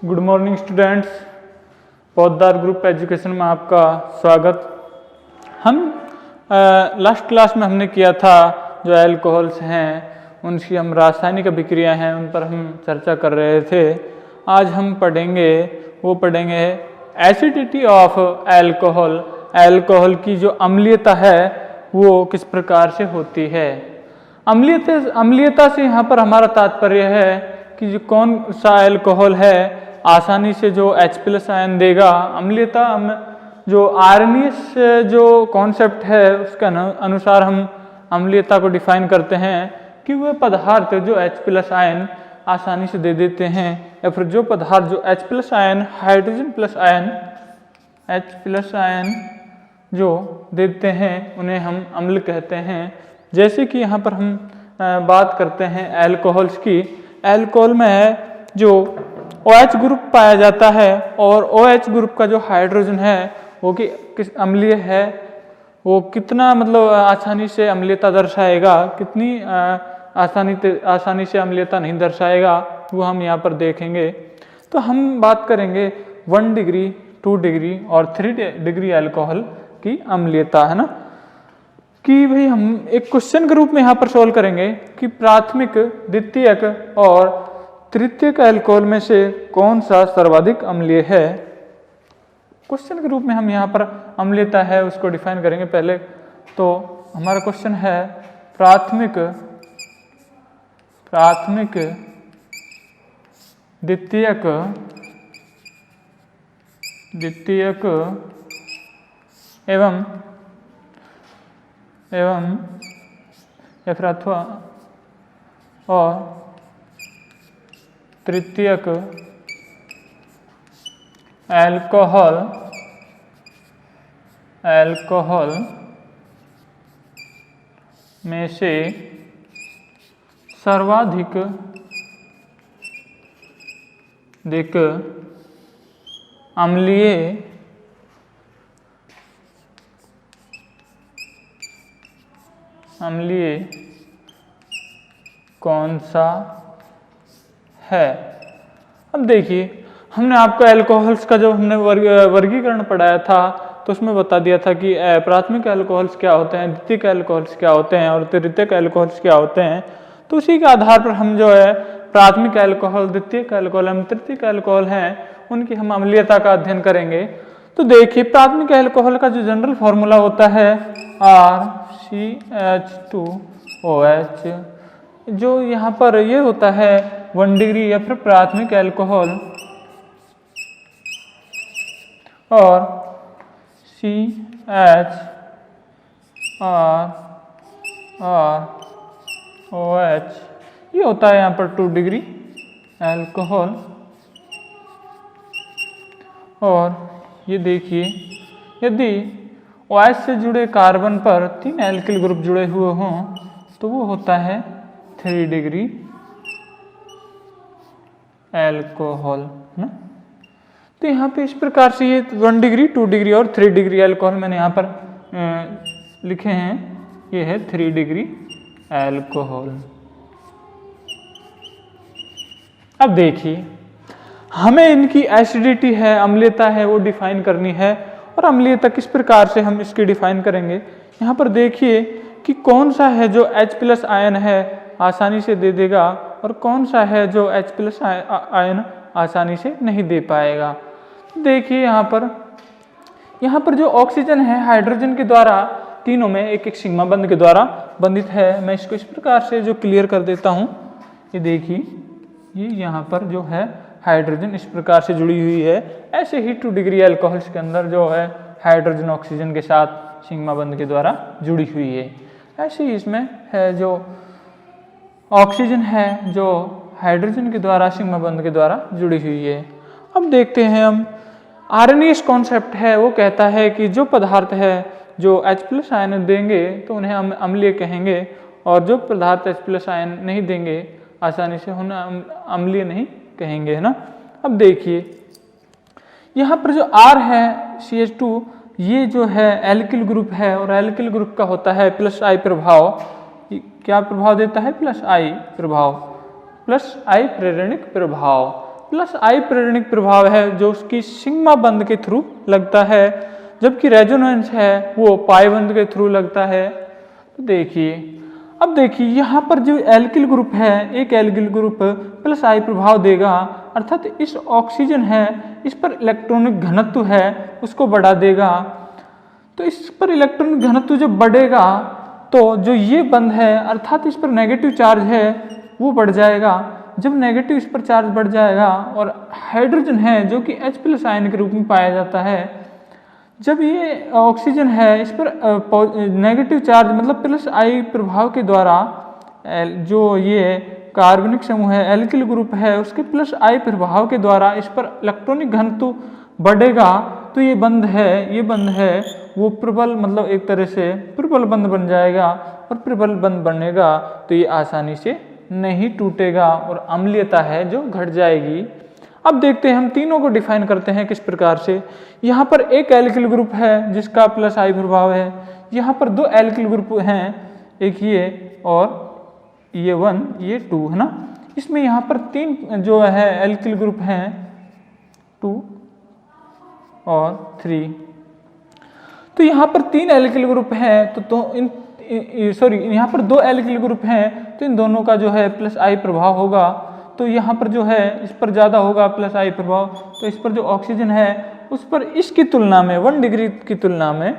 Good morning students, पौधदार group education में आपका स्वागत। हम लास्ट क्लास में हमने किया था जो एल्कोहल्स हैं उनकी हम रासायनिक अभिक्रिया हैं उन पर हम चर्चा कर रहे थे। आज हम पढ़ेंगे एसिडिटी ऑफ एल्कोहल। एल्कोहल की जो अम्लीयता है वो किस प्रकार से होती है। अम्लीयता से यहाँ पर हमारा तात्पर्य है कि जो कौन सा एल्कोहल है आसानी से जो H+ आयन देगा। अम्लीयता जो आर्नियस जो कॉन्सेप्ट है उसके अनुसार हम अम्लीयता को डिफाइन करते हैं कि वह पदार्थ जो H+ आयन आसानी से दे देते हैं या फिर जो पदार्थ जो H+ ion hydrogen plus ion H+ ion जो देते हैं उन्हें हम अम्ल कहते हैं। जैसे कि यहाँ पर हम बात करते हैं एल्कोहल्स की। एल्कोहल में जो OH ग्रुप पाया जाता है और OH ग्रुप का जो हाइड्रोजन है वो कि किस अम्लीय है, वो कितना आसानी से अम्लीयता दर्शाएगा, कितनी आसानी से अम्लीयता नहीं दर्शाएगा, वो हम यहाँ पर देखेंगे। तो हम बात करेंगे 1 डिग्री 2 डिग्री और 3 डिग्री एल्कोहल की अम्लीयता, है ना। कि भाई हम एक क्वेश्चन के रूप में यहाँ पर सोल्व करेंगे कि प्राथमिक, द्वितीयक और तृतीयक एल्कोहल में से कौन सा सर्वाधिक अम्लीय है। क्वेश्चन के रूप में हम यहाँ पर अम्लीयता है उसको डिफाइन करेंगे पहले। तो हमारा क्वेश्चन है प्राथमिक, द्वितीयक एवं या फिर अथवा और तृतीयक एल्कोहल में से सर्वाधिक अम्लीय कौन सा है। अब देखिए, हमने आपको एल्कोहल्स का जो हमने वर्गीकरण पढ़ाया था तो उसमें बता दिया था कि प्राथमिक एल्कोहल्स क्या होते हैं, द्वितीयक एल्कोहल्स क्या होते हैं और तृतीयक एल्कोहल्स क्या होते हैं। तो उसी के आधार पर हम जो है प्राथमिक एल्कोहल, द्वितीयक एल्कोहल एवं तृतीयक एल्कोहल हैं उनकी हम अम्लीयता का अध्ययन करेंगे। तो देखिए, प्राथमिक एल्कोहल का जो जनरल फॉर्मूला होता है RCH2OH, जो यहाँ पर ये होता है 1 डिग्री या फिर प्राथमिक एल्कोहल, और CHROH ये होता है यहाँ पर 2 डिग्री एल्कोहल। और ये देखिए, यदि OH से जुड़े कार्बन पर 3 एल्किल ग्रुप जुड़े हुए हों तो वो होता है 3 डिग्री एल्कोहल, है ना। तो यहाँ पे इस प्रकार से ये 1 डिग्री 2 डिग्री और 3 डिग्री एल्कोहल मैंने यहाँ पर लिखे हैं। ये है 3 डिग्री एल्कोहल। अब देखिए, हमें इनकी एसिडिटी है, अम्लीयता है, वो डिफाइन करनी है। और अम्लीयता किस प्रकार से हम इसकी डिफाइन करेंगे, यहाँ पर देखिए कि कौन सा है जो H+ आयन है आसानी से दे देगा और कौन सा है जो H+ आयन आसानी से नहीं दे पाएगा। देखिए यहाँ पर जो ऑक्सीजन है हाइड्रोजन के द्वारा तीनों में एक एक सिग्मा बंध के द्वारा बंधित है। मैं इसको इस प्रकार से जो क्लियर कर देता हूँ। ये देखिए, ये यहाँ पर जो है हाइड्रोजन इस प्रकार से जुड़ी हुई है। ऐसे ही 2 डिग्री एल्कोहल्स के अंदर जो है हाइड्रोजन ऑक्सीजन के साथ सिग्मा बंध के द्वारा जुड़ी हुई है। ऐसे ही इसमें है जो ऑक्सीजन है जो हाइड्रोजन के द्वारा सिग्मा बंध के द्वारा जुड़ी हुई है। अब देखते हैं हम आर्नियस कॉन्सेप्ट है, वो कहता है कि जो पदार्थ है जो H+ आयन देंगे तो उन्हें हम अम्लीय कहेंगे और जो पदार्थ H+ आयन नहीं देंगे आसानी से उन्हें अम्लीय नहीं कहेंगे, है ना। अब देखिए, यहाँ पर जो R है CH2 ये जो है एल्किल ग्रुप है और एल्किल ग्रुप का होता है +I प्रभाव। क्या प्रभाव देता है? +I प्रभाव, +I प्रेरणिक प्रभाव। प्लस आई प्रेरणिक प्रभाव है जो उसकी सिग्मा बंध के थ्रू लगता है, जबकि रेजोनेंस है वो पाई बंध के थ्रू लगता है। तो देखिए, अब देखिए यहाँ पर जो एल्किल ग्रुप है, एक एल्किल ग्रुप प्लस आई प्रभाव देगा, अर्थात इस ऑक्सीजन है इस पर इलेक्ट्रॉनिक घनत्व है उसको बढ़ा देगा। तो इस पर इलेक्ट्रॉनिक घनत्व जब बढ़ेगा तो जो ये बंध है अर्थात इस पर नेगेटिव चार्ज है वो बढ़ जाएगा। जब नेगेटिव इस पर चार्ज बढ़ जाएगा और हाइड्रोजन है जो कि H+ आयन के रूप में पाया जाता है, जब ये ऑक्सीजन है इस पर नेगेटिव चार्ज मतलब प्लस आई प्रभाव के द्वारा जो ये कार्बनिक समूह है एल्किल ग्रुप है उसके प्लस आई प्रभाव के द्वारा इस पर इलेक्ट्रॉनिक घनत्व बढ़ेगा, तो ये बंध है वो प्रबल मतलब एक तरह से प्रबल बंध बन जाएगा। और प्रबल बंध बनेगा तो ये आसानी से नहीं टूटेगा और अम्लीयता है जो घट जाएगी। अब देखते हैं हम तीनों को डिफाइन करते हैं किस प्रकार से। यहाँ पर एक एल्किल ग्रुप है जिसका प्लस आई प्रभाव है, यहाँ पर दो एल्किल ग्रुप हैं, एक ये और ये 1 ये 2 है ना। इसमें यहाँ पर तीन जो है एल्किल ग्रुप हैं 2 और 3। तो यहाँ पर तीन एल्किल ग्रुप हैं यहाँ पर दो एल्किल ग्रुप हैं, तो इन दोनों का जो है प्लस आई प्रभाव होगा। तो यहाँ पर जो है इस पर ज़्यादा होगा प्लस आई प्रभाव, तो इस पर जो ऑक्सीजन है उस पर इसकी तुलना में 1 डिग्री की तुलना में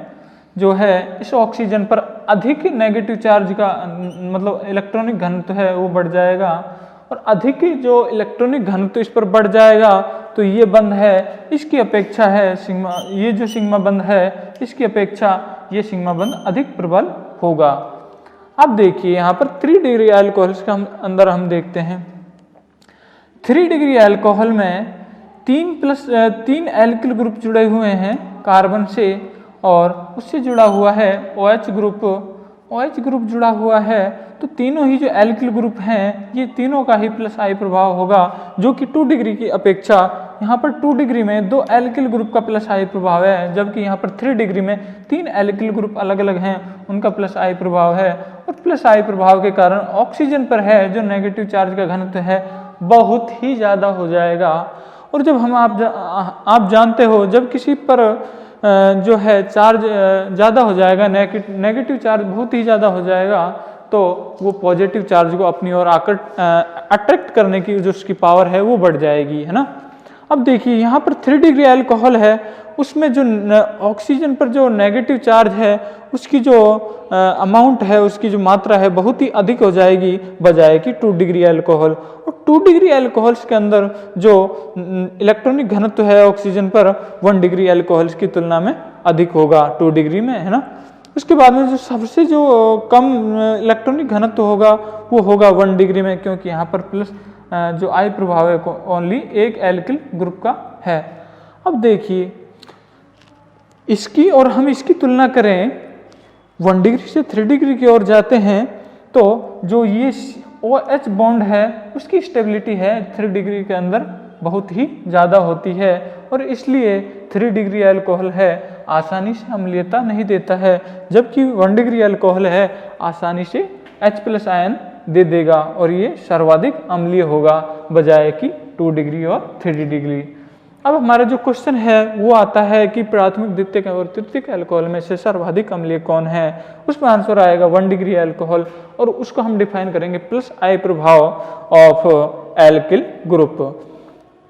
जो है इस ऑक्सीजन पर अधिक नेगेटिव चार्ज का मतलब इलेक्ट्रॉनिक घनत्व है वो बढ़ जाएगा। और अधिक जो इलेक्ट्रॉनिक घनत्व इस पर बढ़ जाएगा तो ये बंध है इसकी अपेक्षा है सिग्मा, ये जो सिग्मा बंध है इसकी अपेक्षा ये सिग्मा बंध अधिक प्रबल होगा। अब देखिए यहाँ पर 3 डिग्री अल्कोहल के अंदर हम देखते हैं 3 डिग्री अल्कोहल में 3 एल्किल ग्रुप जुड़े हुए हैं कार्बन से और उससे जुड़ा हुआ है OH ग्रुप जुड़ा हुआ है। तो तीनों ही जो एल्किल ग्रुप हैं ये तीनों का ही प्लस आई प्रभाव होगा, जो कि 2 डिग्री की अपेक्षा यहाँ पर 2 डिग्री में 2 एल्किल ग्रुप का प्लस आई प्रभाव है, जबकि यहाँ पर 3 डिग्री में 3 एल्किल ग्रुप अलग अलग हैं उनका प्लस आई प्रभाव है। और प्लस आई प्रभाव के कारण ऑक्सीजन पर है जो नेगेटिव चार्ज का घनत्व है बहुत ही ज़्यादा हो जाएगा। और जब हम आप जानते हो जब किसी पर जो है चार्ज ज़्यादा हो जाएगा, नेगेटिव चार्ज बहुत ही ज़्यादा हो जाएगा, तो वो पॉजिटिव चार्ज को अपनी ओर अट्रैक्ट करने की जो उसकी पावर है वो बढ़ जाएगी, है ना। अब देखिए यहाँ पर 3 डिग्री अल्कोहल है, उसमें जो ऑक्सीजन पर जो नेगेटिव चार्ज है उसकी जो अमाउंट है उसकी जो मात्रा है बहुत ही अधिक हो जाएगी बजाय कि 2 डिग्री अल्कोहल। और 2 डिग्री अल्कोहल्स के अंदर जो इलेक्ट्रॉनिक घनत्व है ऑक्सीजन पर 1 डिग्री अल्कोहल्स की तुलना में अधिक होगा 2 डिग्री में, है ना। उसके बाद में जो सबसे जो कम इलेक्ट्रॉनिक घनत्व होगा वो होगा 1 डिग्री में, क्योंकि यहाँ पर प्लस जो आई प्रभाव है ओनली एक एल्किल ग्रुप का है। अब देखिए इसकी और हम इसकी तुलना करें 1 डिग्री से 3 डिग्री की ओर जाते हैं तो जो ये OH बॉन्ड है उसकी स्टेबिलिटी है 3 डिग्री के अंदर बहुत ही ज़्यादा होती है और इसलिए 3 डिग्री अल्कोहल है आसानी से अम्लीयता नहीं देता है, जबकि 1 डिग्री अल्कोहल है आसानी से H+ आयन दे देगा और ये सर्वाधिक अम्लीय होगा बजाय कि 2 डिग्री और 3 डिग्री। अब हमारा जो क्वेश्चन है वो आता है कि प्राथमिक द्वितीयक और तृतीयक अल्कोहल में से सर्वाधिक अम्लीय कौन है। उसमें आंसर आएगा 1 डिग्री अल्कोहल और उसको हम डिफाइन करेंगे प्लस आई प्रभाव ऑफ एल्किल ग्रुप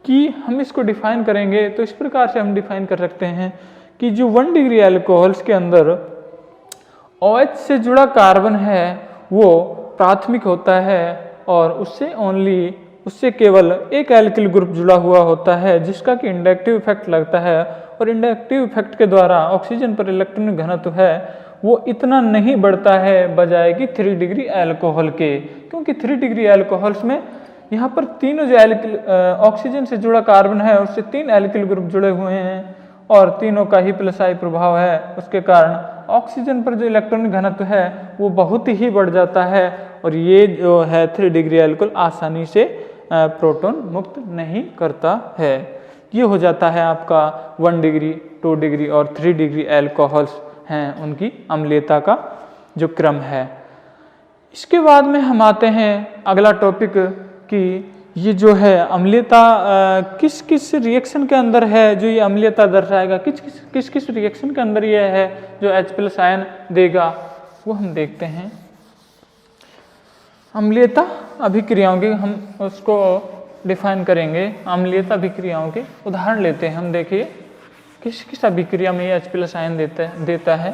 कि हम इसको डिफाइन करेंगे तो इस प्रकार से हम डिफाइन कर सकते हैं कि जो 1 डिग्री अल्कोहल्स के अंदर OH से जुड़ा कार्बन है वो प्राथमिक होता है और उससे केवल एक एल्किल ग्रुप जुड़ा हुआ होता है जिसका कि इंडक्टिव इफेक्ट लगता है और इंडक्टिव इफेक्ट के द्वारा ऑक्सीजन पर इलेक्ट्रॉनिक घनत्व है वो इतना नहीं बढ़ता है बजाय कि 3 डिग्री अल्कोहल के, क्योंकि 3 डिग्री अल्कोहल्स में यहाँ पर तीनों जो एल्किल ऑक्सीजन से जुड़ा कार्बन है उससे 3 एल्किल ग्रुप जुड़े हुए हैं और तीनों का ही प्लस आई प्रभाव है, उसके कारण ऑक्सीजन पर जो इलेक्ट्रॉनिक घनत्व है वो बहुत ही बढ़ जाता है और ये जो है 3 डिग्री अल्कोहल आसानी से प्रोटॉन मुक्त नहीं करता है। ये हो जाता है आपका 1 डिग्री 2 डिग्री और 3 डिग्री अल्कोहल्स हैं उनकी अम्लीयता का जो क्रम है। इसके बाद में हम आते हैं अगला टॉपिक कि ये जो है अम्लीयता किस किस रिएक्शन के अंदर है जो ये अम्लीयता दर्शाएगा, किस किस रिएक्शन के अंदर ये है जो H+ आयन देगा, वो हम देखते हैं। अम्लीयता अभिक्रियाओं के हम उसको डिफाइन करेंगे। अम्लीयता अभिक्रियाओं के उदाहरण लेते हैं हम। देखिए किस किस अभिक्रिया में ये H+ आयन देता है।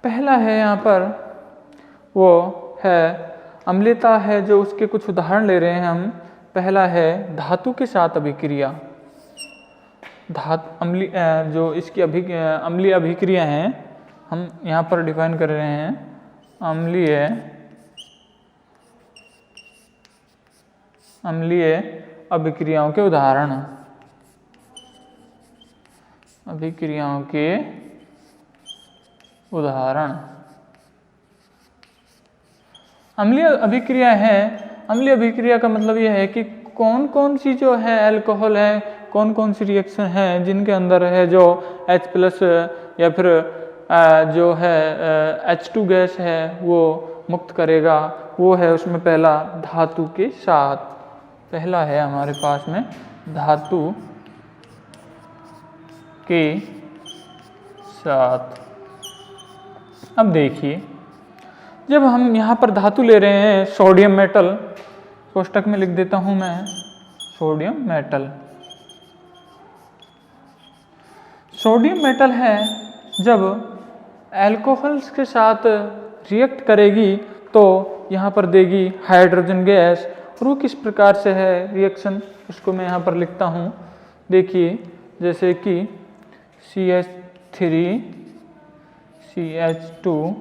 पहला है यहाँ पर वो है अम्लीयता है जो उसके कुछ उदाहरण ले रहे हैं हम। पहला है धातु के साथ अभिक्रिया। जो इसकी अम्लीय अभिक्रिया हैं हम यहाँ पर डिफाइन कर रहे हैं। अम्लीय अभिक्रियाओं के उदाहरण, अभिक्रियाओं के उदाहरण। अम्लीय अभिक्रिया है, अम्लीय अभिक्रिया का मतलब यह है कि कौन कौन सी जो है अल्कोहल है, कौन कौन सी रिएक्शन है जिनके अंदर है जो H+ या फिर जो है H2 गैस है वो मुक्त करेगा। वो है उसमें पहला धातु के साथ। पहला है हमारे पास में धातु के साथ। अब देखिए जब हम यहाँ पर धातु ले रहे हैं सोडियम मेटल, कोष्टक में लिख देता हूँ मैं सोडियम मेटल। सोडियम मेटल है जब अल्कोहल्स के साथ रिएक्ट करेगी तो यहाँ पर देगी हाइड्रोजन गैस। और वो किस प्रकार से है रिएक्शन, उसको मैं यहाँ पर लिखता हूँ। देखिए जैसे कि CH3 CH2OH,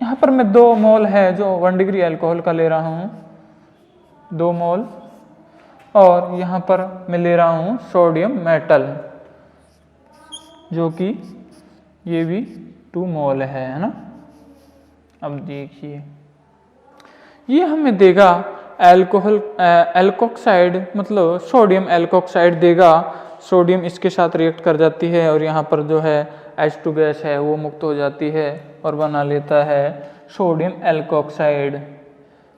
यहाँ पर मैं 2 मोल है जो 1 डिग्री अल्कोहल का ले रहा हूँ, 2 मोल। और यहाँ पर मैं ले रहा हूँ सोडियम मेटल जो कि ये भी 2 मोल है ना। अब देखिए ये हमें देगा एल्कोक्साइड, मतलब सोडियम एल्कोक्साइड देगा। सोडियम इसके साथ रिएक्ट कर जाती है और यहाँ पर जो है H2 गैस है वो मुक्त हो जाती है और बना लेता है सोडियम एल्कोक्साइड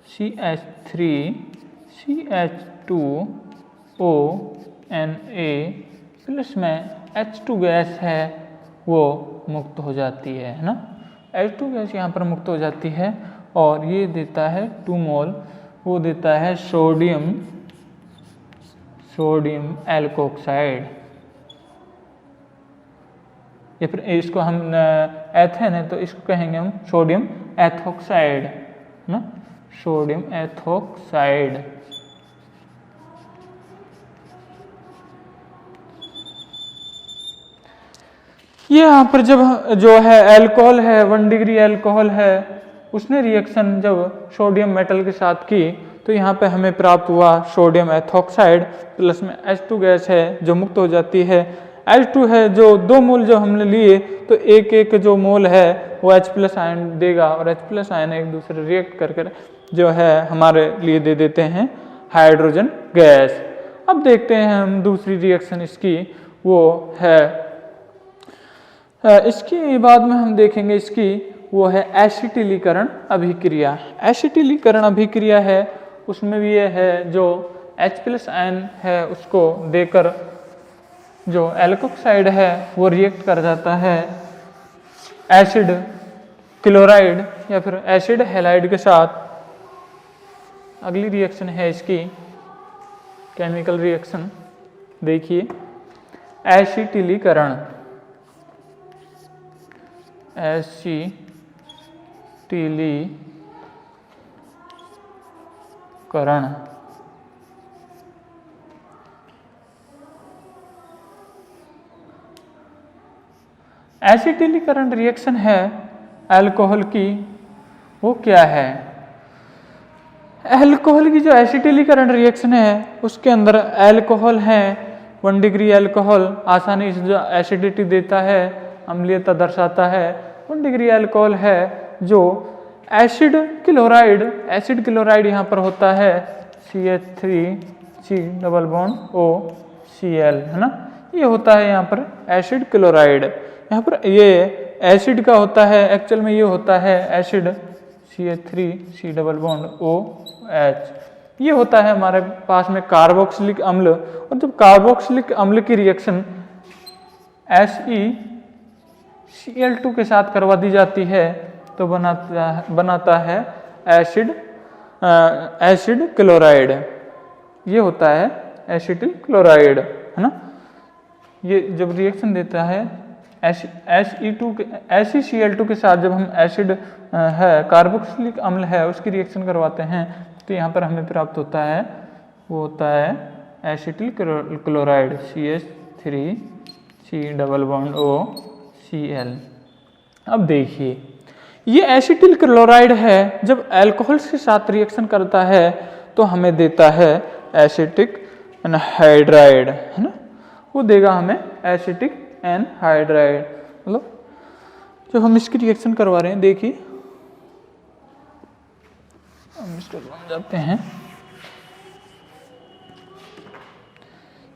CH3CH2ONA प्लस में H2 गैस है वो मुक्त हो जाती है ना। H2 गैस यहाँ पर मुक्त हो जाती है और ये देता है 2 मोल, वो देता है सोडियम एल्कोक्साइड। या फिर इसको हम एथेन है तो इसको कहेंगे हम सोडियम एथोक्साइड ना, सोडियम एथोक्साइड। ये यहाँ पर जब जो है अल्कोहल है 1 डिग्री अल्कोहल है उसने रिएक्शन जब सोडियम मेटल के साथ की तो यहाँ पे हमें प्राप्त हुआ सोडियम एथोक्साइड प्लस में H2 गैस है जो मुक्त हो जाती है। H2 है जो 2 मोल जो हमने लिए तो एक एक जो मोल है वो H+ आयन देगा और H+ आयन एक दूसरे रिएक्ट कर जो है हमारे लिए दे देते हैं हाइड्रोजन गैस। अब देखते हैं हम दूसरी रिएक्शन इसकी, वो है इसके बाद में हम देखेंगे इसकी वो है एसिटिलीकरण अभिक्रिया। एसिटिलीकरण अभिक्रिया है उसमें भी ये है जो H+ आयन है उसको देकर जो एल्कोक्साइड है वो रिएक्ट कर जाता है एसिड क्लोराइड या फिर एसिड हैलाइड के साथ। अगली रिएक्शन है इसकी केमिकल रिएक्शन, देखिए एसिटिलीकरण। एसिटिलीकरण एसिटिलीकरण रिएक्शन है अल्कोहल की, वो क्या है? अल्कोहल की जो एसिटिलीकरण रिएक्शन है उसके अंदर अल्कोहल है 1 डिग्री अल्कोहल आसानी से जो एसिडिटी देता है, अम्लीयता दर्शाता है। 1 डिग्री अल्कोहल है जो एसिड क्लोराइड यहाँ पर होता है CH3C⋯OCl है ना, ये होता है यहाँ पर एसिड क्लोराइड। यहाँ पर ये एसिड का होता है, एक्चुअल में ये होता है acid CH3 C double bond OH। ये होता है हमारे पास में कार्बोक्सिलिक अम्ल। और जब कार्बोक्सिलिक अम्ल की रिएक्शन HeCl2 के साथ करवा दी जाती है तो बनाता है एसिड क्लोराइड। ये होता है एसिटिल क्लोराइड, है ना। ये जब रिएक्शन देता है HeCl2 के साथ, जब हम एसिड है कार्बोक्सिलिक अम्ल है उसकी रिएक्शन करवाते हैं तो यहाँ पर हमें प्राप्त होता है, वो होता है acetyl chloride CH3 C double bond OCl। अब देखिए ये एसिटिल क्लोराइड है, जब अल्कोहल के साथ रिएक्शन करता है तो हमें देता है एसिटिक एनहाइड्राइड, है ना। वो देगा हमें एसिटिक एनहाइड्राइड। मतलब जब हम इसकी रिएक्शन करवा रहे हैं, देखिए हम इसको समझाते हैं।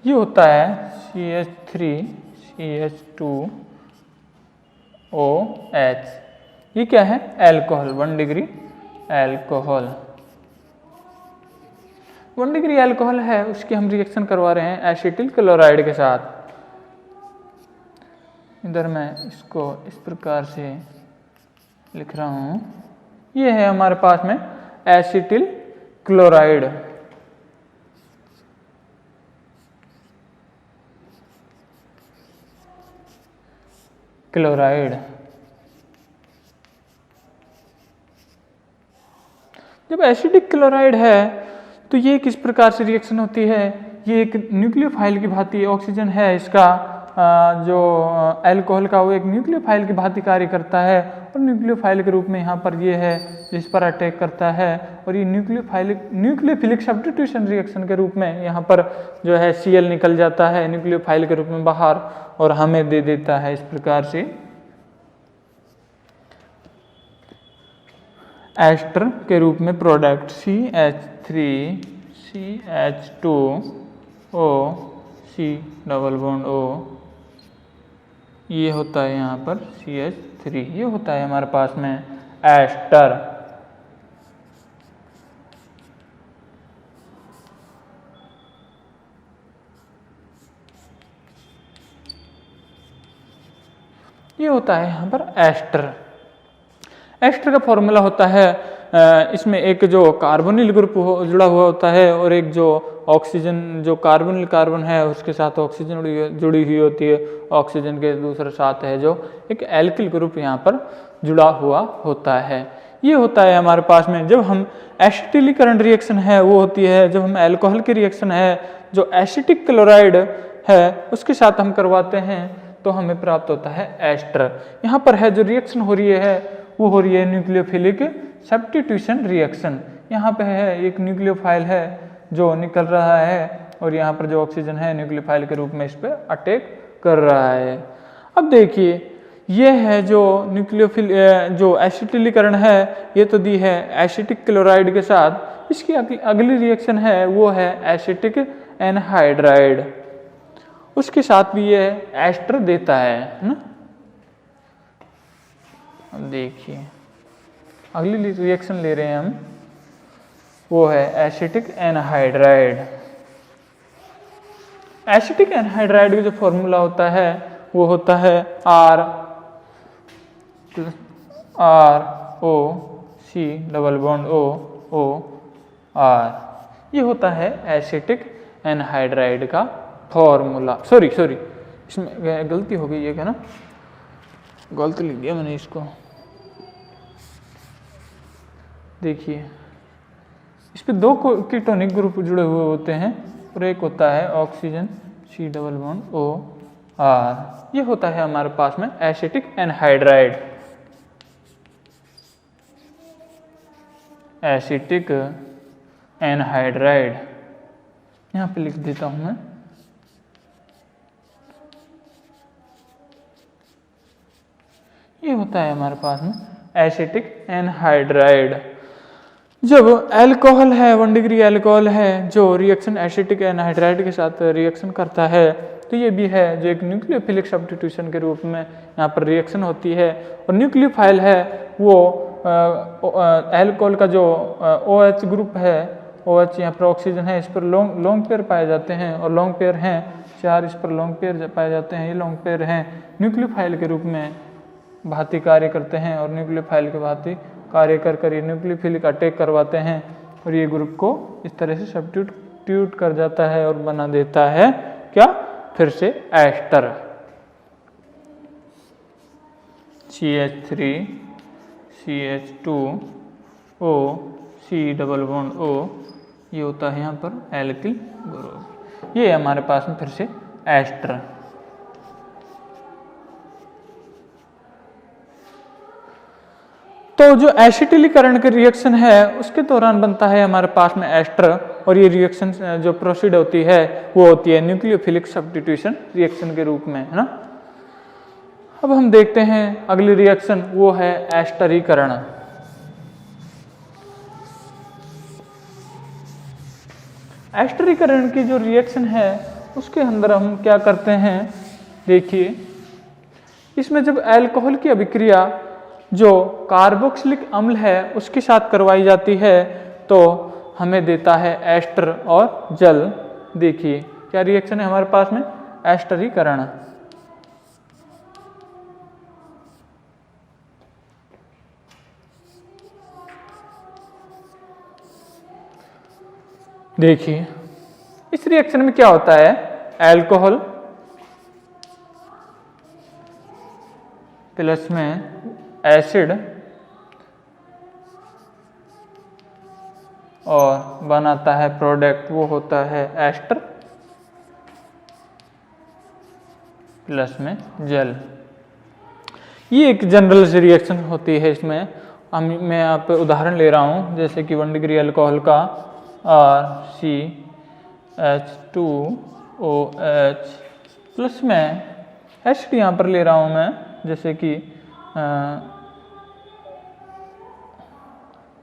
ये होता है CH3 CH2OH। ये क्या है? Alcohol, 1 degree alcohol. 1 degree alcohol है, उसकी हम रिएक्शन करवा रहे हैं एसिटिल क्लोराइड के साथ। इधर मैं इसको इस प्रकार से लिख रहा हूं। ये है हमारे पास में एसिटिल क्लोराइड। जब एसिडिक क्लोराइड है तो ये किस प्रकार से रिएक्शन होती है? ये एक न्यूक्लियोफाइल की भांति, ऑक्सीजन है इसका जो अल्कोहल का, वो एक न्यूक्लियोफाइल की भांति कार्य करता है और न्यूक्लियोफाइल के रूप में यहाँ पर ये है जिस पर अटैक करता है। और ये न्यूक्लियोफिलिक सब्स्टिट्यूशन रिएक्शन के रूप में यहाँ पर जो है Cl निकल जाता है न्यूक्लियोफाइल के रूप में बाहर और हमें दे देता है इस प्रकार से एस्टर के रूप में product CH3CH2O C double bond O। ये होता है यहाँ पर CH3। ये होता है हमारे पास में एस्टर। ये होता है यहाँ पर एस्टर। एस्टर का फॉर्मूला होता है, इसमें एक जो कार्बोनिल ग्रुप जुड़ा हुआ होता है और एक जो ऑक्सीजन, जो कार्बोनिल कार्बन है उसके साथ ऑक्सीजन जुड़ी हुई होती है, ऑक्सीजन के दूसरे साथ है जो एक एल्किल ग्रुप यहाँ पर जुड़ा हुआ होता है। ये होता है हमारे पास में जब हम एसिटिलीकरण रिएक्शन है वो होती है जब हम अल्कोहल की रिएक्शन है जो एसिटिक क्लोराइड है उसके साथ हम करवाते हैं तो हमें प्राप्त होता है एस्टर। यहाँ पर है जो रिएक्शन हो रही है वो हो रही है न्यूक्लियोफिलिक सब्स्टिट्यूशन रिएक्शन। यहाँ पे है एक न्यूक्लियोफाइल है जो निकल रहा है और यहाँ पर जो ऑक्सीजन है न्यूक्लियोफाइल के रूप में इस पर अटैक कर रहा है। अब देखिए ये है जो न्यूक्लियोफिल जो एसिटिलीकरण है ये तो दी है एसिटिक क्लोराइड के साथ। इसकी अगली रिएक्शन है वो है एसिटिक एनहाइड्राइड, उसके साथ भी ये एस्टर देता है ना। अब देखिए अगली रिएक्शन ले रहे हैं हम, वो है एसिटिक एनहाइड्राइड। एसिटिक एनहाइड्राइड का जो फॉर्मूला होता है वो होता है ROC डबल बॉन्ड OR। ये होता है एसिटिक एनहाइड्राइड का फॉर्मूला। सॉरी इसमें गलती हो गई है ना, गलत लिख दिया मैंने इसको। देखिए इस पे 2 कीटोनिक ग्रुप जुड़े हुए होते हैं और एक होता है oxygen C double bond OR। ये होता है हमारे पास में एसिटिक एनहाइड्राइड। एसिटिक एनहाइड्राइड यहाँ पे लिख देता हूं मैं। ये होता है हमारे पास में एसिटिक एनहाइड्राइड। जब अल्कोहल है 1 डिग्री अल्कोहल है जो रिएक्शन एसिटिक एनहाइड्राइड के साथ रिएक्शन करता है तो ये भी है जो एक न्यूक्लियोफिलिक सब्स्टिट्यूशन के रूप में यहाँ पर रिएक्शन होती है। और न्यूक्लियोफाइल है वो अल्कोहल का जो OH ग्रुप है, OH यहाँ पर ऑक्सीजन है, इस पर लॉन्ग पेयर पाए जाते हैं और लॉन्ग पेयर हैं 4, इस पर लॉन्ग पेयर पाए जाते हैं, ये लॉन्ग पेयर हैं न्यूक्लियोफाइल के रूप में भांति कार्य करते हैं और न्यूक्लियोफाइल के भांति कार्य कर ये न्यूक्लियोफिलिक अटैक करवाते हैं और ये ग्रुप को इस तरह से सब्स्टिट्यूट कर जाता है और बना देता है क्या, फिर से ester CH3 CH2O C double bond O, ये होता है यहाँ पर एल्किल ग्रुप। ये हमारे पास में फिर से एस्टर। तो जो एसिटिलीकरण के रिएक्शन है उसके दौरान बनता है हमारे पास में एस्टर और ये रिएक्शन जो प्रोसीड होती है वो होती है न्यूक्लियोफिलिक सब्स्टिट्यूशन रिएक्शन के रूप में, है ना। अब हम देखते हैं अगली रिएक्शन, वो है एस्टरीकरण। एस्टरीकरण की जो रिएक्शन है उसके अंदर हम क्या करते हैं, देखिए इसमें जब अल्कोहल की अभिक्रिया जो कार्बोक्सिलिक अम्ल है उसके साथ करवाई जाती है तो हमें देता है एस्टर और जल। देखिए क्या रिएक्शन है हमारे पास में, एस्टरीकरण। देखिए इस रिएक्शन में क्या होता है, अल्कोहल प्लस में एसिड और बनाता है प्रोडक्ट, वो होता है एस्टर प्लस में जल। ये एक जनरल सी रिएक्शन होती है। इसमें मैं यहाँ पे उदाहरण ले रहा हूँ, जैसे कि 1 डिग्री अल्कोहल का RCH2OH प्लस में एसिड यहाँ पर ले रहा हूँ मैं, जैसे कि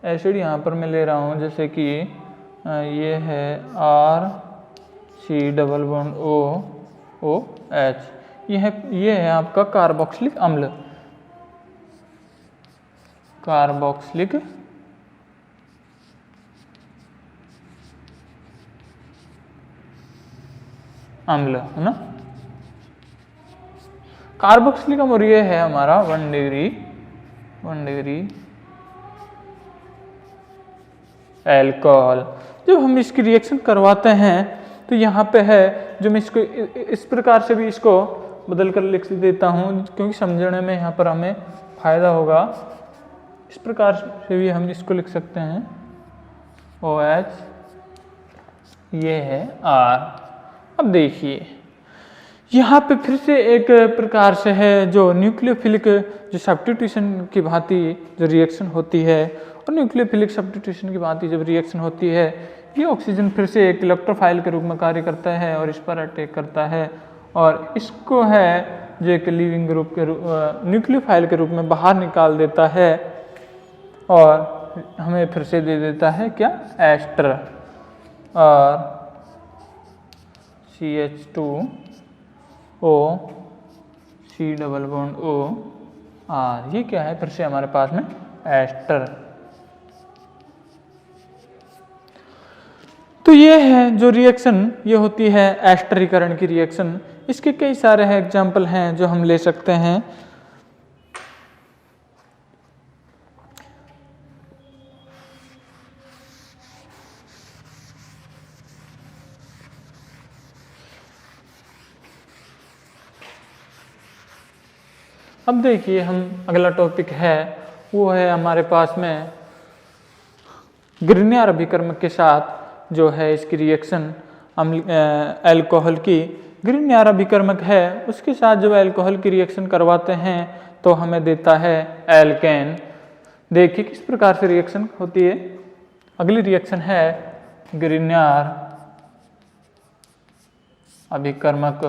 एसिड यहाँ पर मैं ले रहा हूँ जैसे कि ये है RC डबल बॉन्ड OH, ये है आपका कार्बोक्सिलिक अम्ल, कार्बोक्सिलिक अम्ल, है ना। कार्बोक्सिलिक अम्ल ये है हमारा 1 डिग्री अल्कोहल। जब हम इसकी रिएक्शन करवाते हैं तो यहाँ पे है जो मैं इसको इस प्रकार से भी इसको बदल कर लिख देता हूँ क्योंकि समझने में यहाँ पर हमें फायदा होगा। इस प्रकार से भी हम इसको लिख सकते हैं OH, ये है R। अब देखिए यहाँ पे फिर से एक प्रकार से है जो न्यूक्लियोफिलिक जो सब्स्टिट्यूशन की भांति जो रिएक्शन होती है, और न्यूक्लियोफिलिक सब्स्टिट्यूशन की भांति जब रिएक्शन होती है ये ऑक्सीजन फिर से एक इलेक्ट्रोफाइल के रूप में कार्य करता है और इस पर अटैक करता है और इसको है जो एक लीविंग ग्रुप के न्यूक्लियोफाइल के रूप में बाहर निकाल देता है और हमें फिर से दे देता है क्या, एस्टर और CH2O C double bond O R, ये क्या है फिर से हमारे पास में एस्टर। तो ये है जो रिएक्शन ये होती है एस्टरीकरण की रिएक्शन। इसके कई सारे एग्जाम्पल हैं जो हम ले सकते हैं। अब देखिए हम अगला टॉपिक है वो है हमारे पास में ग्रिग्नार्ड अभिकर्मक के साथ जो है इसकी रिएक्शन अल्कोहल की। ग्रिग्नार्ड अभिकर्मक है उसके साथ जब अल्कोहल की रिएक्शन करवाते हैं तो हमें देता है एल्केन। देखिए किस प्रकार से रिएक्शन होती है। अगली रिएक्शन है ग्रिग्नार्ड अभिकर्मक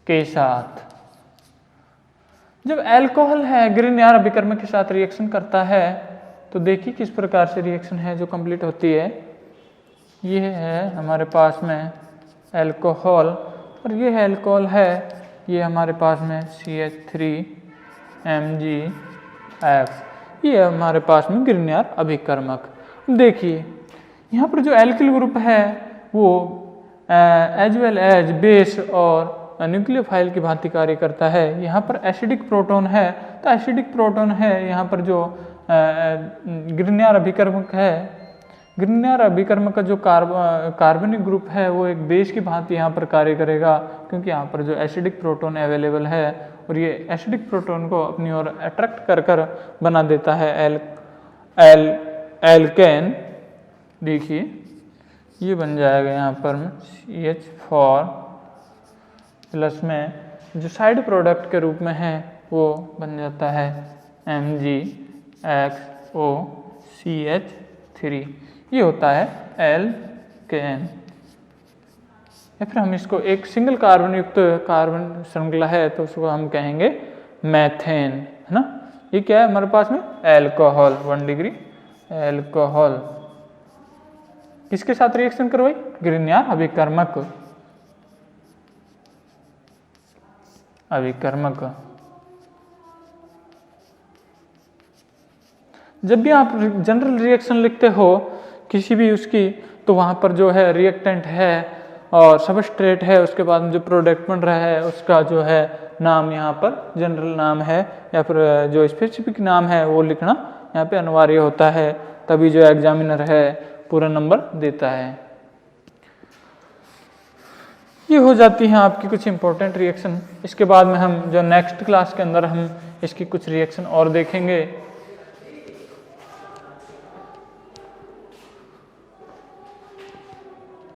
के साथ। जब अल्कोहल है ग्रिग्नार्ड अभिकर्मक के साथ रिएक्शन करता है तो देखिए किस प्रकार से रिएक्शन है जो कंप्लीट होती है। ये है हमारे पास में एल्कोहल और ये है एल्कोहल है, ये हमारे पास में CH3MgX, ये हमारे पास में ग्रिग्नियर अभिकर्मक। देखिए यहाँ पर जो एल्किल ग्रुप है वो एज वेल एज बेस और न्यूक्लियोफाइल की भांति कार्य करता है। यहाँ पर एसिडिक प्रोटॉन है, तो एसिडिक प्रोटॉन है यहाँ पर जो ग्रिग्नियर अभिकर्मक है, ग्रिग्नियर अभिकर्मक का जो कार्बनिक ग्रुप है वो एक बेस की भांति यहाँ पर कार्य करेगा, क्योंकि यहाँ पर जो एसिडिक प्रोटॉन अवेलेबल है और ये एसिडिक प्रोटॉन को अपनी ओर अट्रैक्ट कर बना देता है एल्केन। देखिए ये बन जाएगा यहाँ पर CH4 प्लस में जो साइड प्रोडक्ट के रूप में है वो बन जाता है MgXOCH3, ये होता है एल्केन। या फिर हम इसको एक सिंगल कार्बन युक्त कार्बन श्रृंखला है तो उसको हम कहेंगे मैथेन, है ना। ये क्या है हमारे पास में एल्कोहल, 1 डिग्री एल्कोहल किसके साथ रिएक्शन करवाई, ग्रिग्नियर अभिकर्मक। जब भी आप जनरल रिएक्शन लिखते हो किसी भी उसकी, तो वहाँ पर जो है रिएक्टेंट है और सबस्ट्रेट है, उसके बाद में जो प्रोडक्ट बन रहा है उसका जो है नाम यहाँ पर जनरल नाम है या फिर जो स्पेसिफिक नाम है वो लिखना यहाँ पे अनिवार्य होता है, तभी जो एग्जामिनर है पूरा नंबर देता है। ये हो जाती हैं आपकी कुछ इंपॉर्टेंट रिएक्शन। इसके बाद में हम जो नेक्स्ट क्लास के अंदर हम इसकी कुछ रिएक्शन और देखेंगे।